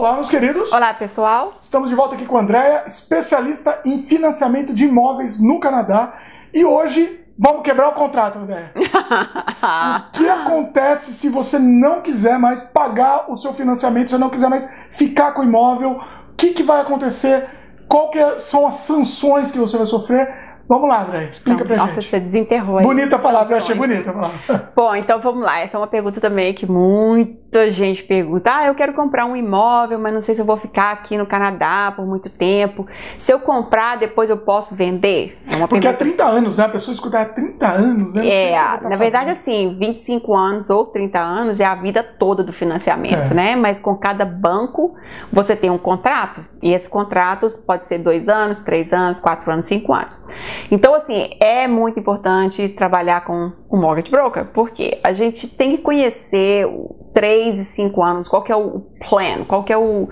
Olá, meus queridos. Olá, pessoal. Estamos de volta aqui com a Andréia, especialista em financiamento de imóveis no Canadá. E hoje vamos quebrar o contrato, Andréia. O que acontece se você não quiser mais pagar o seu financiamento, se você não quiser mais ficar com o imóvel? O que vai acontecer? Quais são as sanções que você vai sofrer? Vamos lá, André, explica pra gente. Nossa, você desenterrou aí. Bonita a palavra, eu achei bonita a palavra. Bom, então vamos lá. Essa é uma pergunta também que muita gente pergunta. Ah, eu quero comprar um imóvel, mas não sei se eu vou ficar aqui no Canadá por muito tempo. Se eu comprar, depois eu posso vender? É uma Porque pergunta... há 30 anos, né? A pessoa escuta há 30 anos, né? Na verdade, assim, 25 anos ou 30 anos é a vida toda do financiamento, né? Mas com cada banco, você tem um contrato. E esse contrato pode ser 2 anos, 3 anos, 4 anos, 5 anos. Então, assim, é muito importante trabalhar com um mortgage broker, porque a gente tem que conhecer 3 e 5 anos, qual que é o plan, qual que é o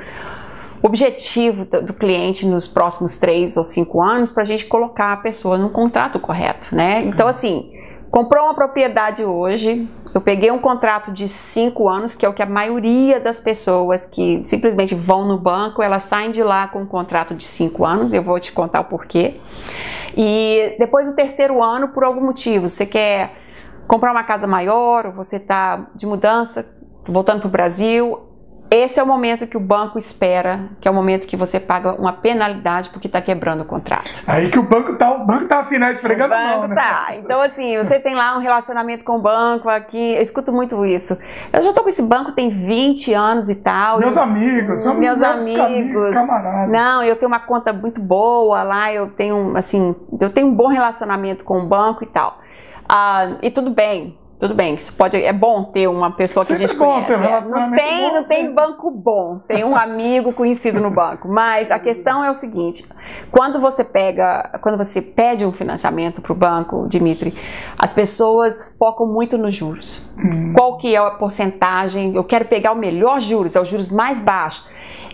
objetivo do cliente nos próximos 3 ou 5 anos para a gente colocar a pessoa no contrato correto, né? Então, assim, comprou uma propriedade hoje, eu peguei um contrato de 5 anos, que é o que a maioria das pessoas que simplesmente vão no banco, elas saem de lá com um contrato de 5 anos, eu vou te contar o porquê. E depois do 3º ano, por algum motivo, você quer comprar uma casa maior, ou você está de mudança, voltando para o Brasil, esse é o momento que o banco espera, que é o momento que você paga uma penalidade porque está quebrando o contrato. Aí que o banco tá assim, né? Esfregando a mão, né? Tá. Então, assim, você tem lá um relacionamento com o banco aqui, eu escuto muito isso. Eu já tô com esse banco tem 20 anos e tal. Meus amigos, são meus amigos, camaradas. Não, eu tenho uma conta muito boa lá, eu tenho, assim, eu tenho um bom relacionamento com o banco e tal. E tudo bem, isso é bom ter uma pessoa que sempre a gente bom conhece. Ter um relacionamento bom, não tem banco bom, tem um amigo conhecido no banco. Mas a questão é o seguinte: quando você pede um financiamento para o banco, Dimitri, as pessoas focam muito nos juros. Qual que é a porcentagem? Eu quero pegar o melhor juros, é os juros mais baixos.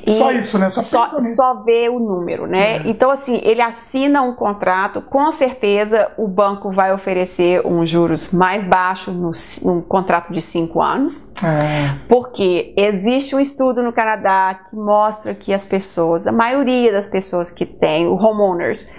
E só isso, né? Só vê o número, né? Então, assim, ele assina um contrato, com certeza o banco vai oferecer um juros mais baixo num contrato de 5 anos. Porque existe um estudo no Canadá que mostra que as pessoas, a maioria das pessoas que tem, o homeowners,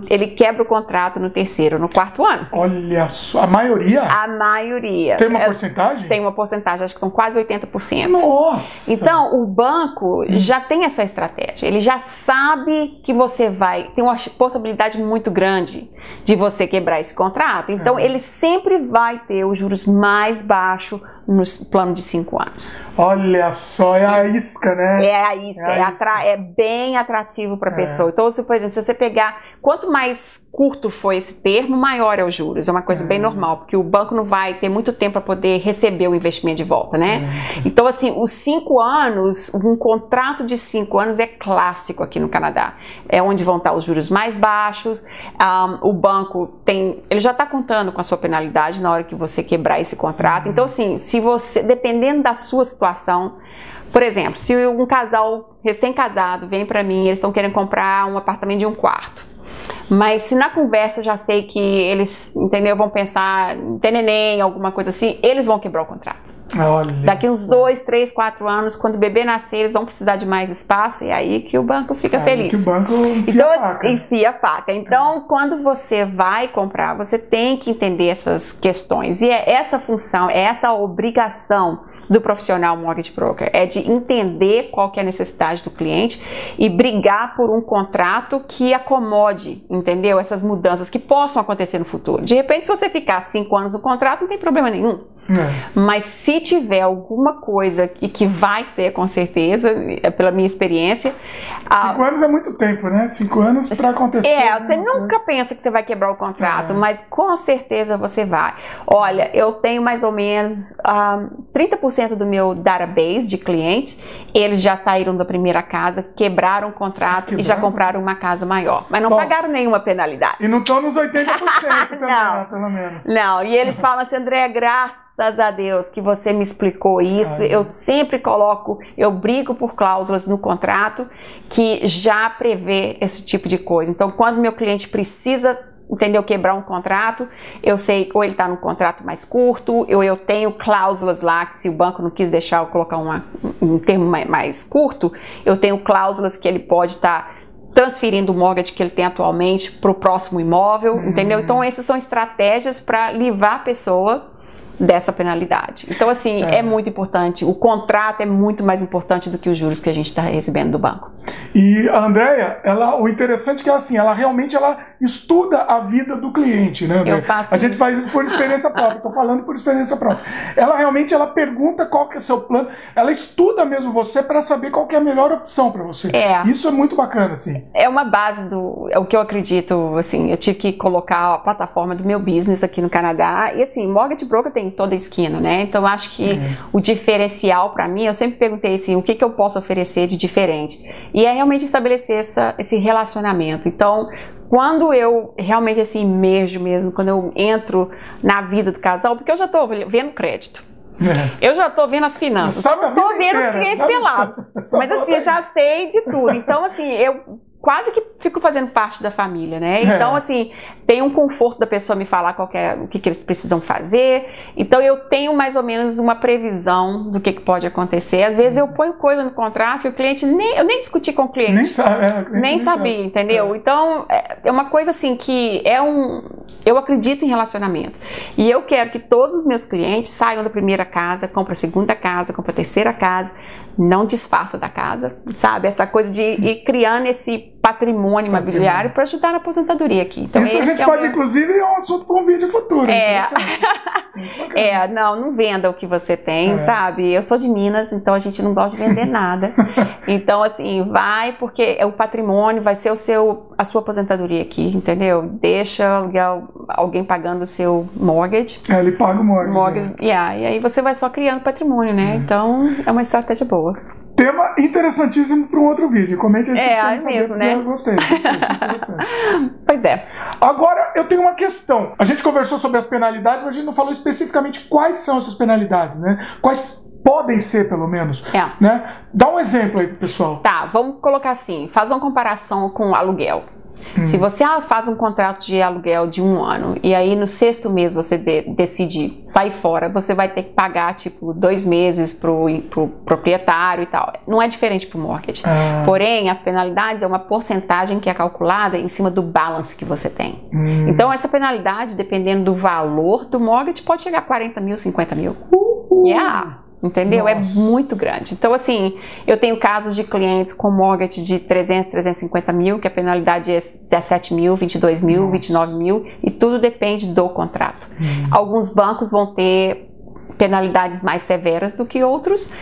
ele quebra o contrato no 3º, no 4º ano. Olha só, a maioria? A maioria. Tem uma porcentagem? Tem uma porcentagem, acho que são quase 80%. Nossa! Então, o banco já tem essa estratégia. Ele já sabe que você tem uma possibilidade muito grande de você quebrar esse contrato. Então, ele sempre vai ter os juros mais baixos no plano de 5 anos. Olha só, é a isca, né? É a isca, é bem atrativo para a pessoa. Então, por exemplo, se você pegar, quanto mais curto for esse termo, maior é os juros. É uma coisa bem normal, porque o banco não vai ter muito tempo para poder receber o investimento de volta, né? Então, assim, os 5 anos, um contrato de 5 anos é clássico aqui no Canadá. É onde vão estar os juros mais baixos. O banco ele já está contando com a sua penalidade na hora que você quebrar esse contrato. Então, assim, se você, dependendo da sua situação, por exemplo, se um casal recém-casado vem para mim, eles estão querendo comprar um apartamento de 1 quarto, mas se na conversa eu já sei que eles, entendeu, vão pensar em ter neném, alguma coisa assim, eles vão quebrar o contrato. Olha Daqui uns 2, 3, 4 anos, quando o bebê nascer, eles vão precisar de mais espaço, e é aí que o banco fica feliz. Que o banco enfia a faca. Enfia a faca. Então, quando você vai comprar, você tem que entender essas questões. E é essa função, é essa obrigação do profissional mortgage broker, é de entender qual que é a necessidade do cliente e brigar por um contrato que acomode, entendeu? Essas mudanças que possam acontecer no futuro. De repente, se você ficar 5 anos no contrato, não tem problema nenhum. Mas se tiver alguma coisa que vai ter, com certeza, pela minha experiência... 5 anos é muito tempo, né? 5 anos para acontecer. Você nunca pensa que você vai quebrar o contrato, mas com certeza você vai. Olha, eu tenho mais ou menos 30% do meu database de clientes, eles já saíram da primeira casa, quebraram o contrato e já compraram uma casa maior. Mas não pagaram nenhuma penalidade. E não estão nos 80% também, né, pelo menos. Não, e eles falam assim, André, graças a Deus que você me explicou isso. Eu sempre eu brigo por cláusulas no contrato que já prevê esse tipo de coisa. Então, quando meu cliente precisa entendeu? Quebrar um contrato, eu sei ou ele está num contrato mais curto, eu tenho cláusulas lá que se o banco não quis deixar eu colocar um termo mais curto, eu tenho cláusulas que ele pode estar transferindo o mortgage que ele tem atualmente para o próximo imóvel, entendeu? Então essas são estratégias para livrar a pessoa dessa penalidade. Então, assim, é muito importante. O contrato é muito mais importante do que os juros que a gente está recebendo do banco. E a Andréia, o interessante é que ela realmente estuda a vida do cliente, né, Andréia? Eu faço a gente faz isso por experiência própria. Estou falando por experiência própria. Ela realmente pergunta qual que é o seu plano. Ela estuda mesmo você para saber qual que é a melhor opção para você. Isso é muito bacana, assim. É uma base o que eu acredito, assim, eu tive que colocar a plataforma do meu business aqui no Canadá. E, assim, mortgage broker tem toda a esquina, né? Então, acho que o diferencial para mim, eu sempre perguntei assim, o que eu posso oferecer de diferente? E é realmente estabelecer esse relacionamento. Então, quando eu realmente assim emerjo mesmo, quando eu entro na vida do casal, porque eu já estou vendo crédito. Eu já estou vendo as finanças, estou vendo os clientes pelados. Mas assim, eu já sei de tudo. Então, assim, eu quase que fico fazendo parte da família, né? Então, assim, tem um conforto da pessoa me falar o que eles precisam fazer. Então, eu tenho mais ou menos uma previsão do que pode acontecer. Às vezes, eu ponho coisa no contrato e o cliente, eu nem discuti com o cliente. Nem sabe. Nem sabia, entendeu? Então, é uma coisa assim que eu acredito em relacionamento. E eu quero que todos os meus clientes saiam da primeira casa, comprem a segunda casa, comprem a terceira casa, não desfaça da casa, sabe? Essa coisa de ir criando esse patrimônio imobiliário para ajudar na aposentadoria aqui. Então, isso a gente pode, inclusive, é um assunto para um vídeo futuro. Não venda o que você tem, sabe? Eu sou de Minas, então a gente não gosta de vender nada. Então, assim, vai, porque o patrimônio vai ser a sua aposentadoria aqui, entendeu? Deixa alguém pagando o seu mortgage. Ele paga o mortgage. E aí você vai só criando patrimônio, né? Então, é uma estratégia boa. Tema interessantíssimo para um outro vídeo. Comente aí se vocês querem saber, né? Eu gostei. Pois é. Agora, eu tenho uma questão. A gente conversou sobre as penalidades, mas a gente não falou especificamente quais são essas penalidades, né? Quais podem ser, pelo menos. Né? Dá um exemplo aí pro pessoal. Tá, vamos colocar assim. Faz uma comparação com aluguel. Se você faz um contrato de aluguel de 1 ano e aí no 6º mês você decide sair fora, você vai ter que pagar tipo 2 meses pro proprietário e tal. Não é diferente pro mortgage. Porém, as penalidades é uma porcentagem que é calculada em cima do balance que você tem. Então, essa penalidade, dependendo do valor do mortgage, pode chegar a 40 mil, 50 mil. Entendeu? Nossa. É muito grande. Então, assim, eu tenho casos de clientes com mortgage de 300, 350 mil, que a penalidade é 17 mil, 22 mil, 29 mil, e tudo depende do contrato. Alguns bancos vão ter penalidades mais severas do que outros,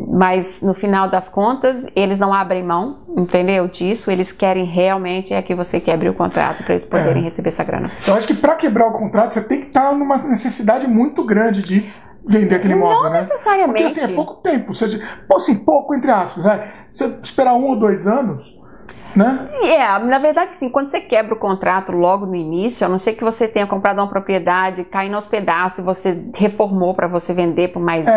mas no final das contas, eles não abrem mão, entendeu, disso. Eles querem realmente que você quebre o contrato para eles poderem receber essa grana. Eu acho que para quebrar o contrato, você tem que estar numa necessidade muito grande de vender aquele imóvel, não necessariamente. Porque assim, é pouco tempo. Assim, pouco entre aspas, né? Você esperar 1 ou 2 anos, né? Na verdade, sim, quando você quebra o contrato logo no início, a não ser que você tenha comprado uma propriedade, caindo aos pedaços e você reformou para você vender por mais.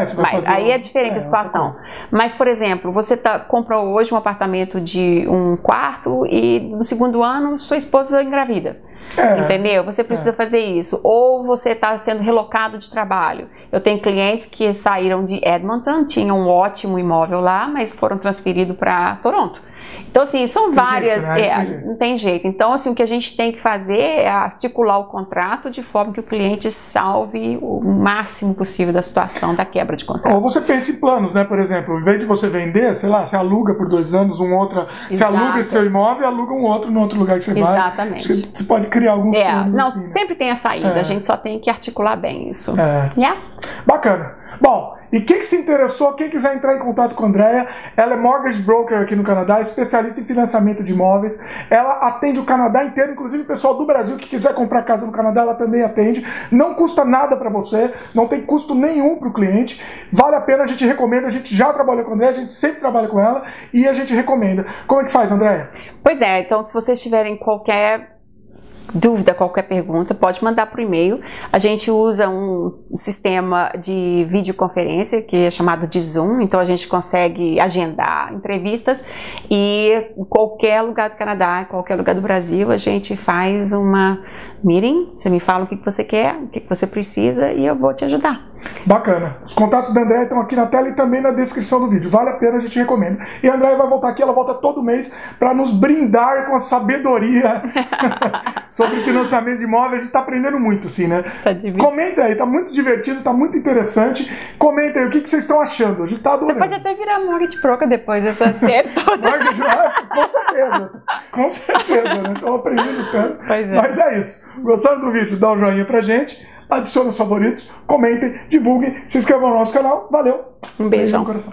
Aí é diferente a situação. Mas, por exemplo, você comprou hoje um apartamento de 1 quarto e no 2º ano sua esposa engravida. Entendeu? Você precisa fazer isso. Ou você está sendo relocado de trabalho. Eu tenho clientes que saíram de Edmonton, tinham um ótimo imóvel lá, mas foram transferidos para Toronto. Então, assim, são várias... não tem jeito. Então, assim, o que a gente tem que fazer é articular o contrato de forma que o cliente salve o máximo possível da situação da quebra de contrato. Ou você pensa em planos, né? Por exemplo, em vez de você vender, sei lá, você aluga por 2 anos você aluga esse seu imóvel e aluga um outro no outro lugar que você vai. Exatamente. Você pode criar alguns planos. Não, assim, sempre tem a saída. A gente só tem que articular bem isso. Bacana. Bom, e quem se interessou, quem quiser entrar em contato com a Andréia, ela é mortgage broker aqui no Canadá, especialista em financiamento de imóveis. Ela atende o Canadá inteiro, inclusive o pessoal do Brasil que quiser comprar casa no Canadá, ela também atende. Não custa nada para você, não tem custo nenhum para o cliente. Vale a pena, a gente recomenda, a gente já trabalhou com a Andréia, a gente sempre trabalha com ela e a gente recomenda. Como é que faz, Andréia? Pois é, então se vocês tiverem qualquer dúvida, qualquer pergunta, pode mandar por e-mail. A gente usa um sistema de videoconferência que é chamado de Zoom, então a gente consegue agendar entrevistas e em qualquer lugar do Canadá, em qualquer lugar do Brasil, a gente faz uma meeting, você me fala o que você quer, o que você precisa e eu vou te ajudar. Bacana. Os contatos da Andréia estão aqui na tela e também na descrição do vídeo. Vale a pena, a gente recomenda. E a Andréia vai voltar aqui, ela volta todo mês para nos brindar com a sabedoria sobre financiamento de imóvel. A gente está aprendendo muito, sim, né? Tá Comenta aí, tá muito divertido, tá muito interessante. Comenta aí o que vocês estão achando. A gente tá adorando. Você pode até virar mortgage broker depois dessa série toda. Mortgage broker, com certeza. Com certeza, né? Estão aprendendo tanto. Pois é. Mas é isso. Gostaram do vídeo? Dá um joinha pra gente. Adicione os favoritos, comentem, divulguem, se inscrevam no nosso canal. Valeu! Um beijão. No coração.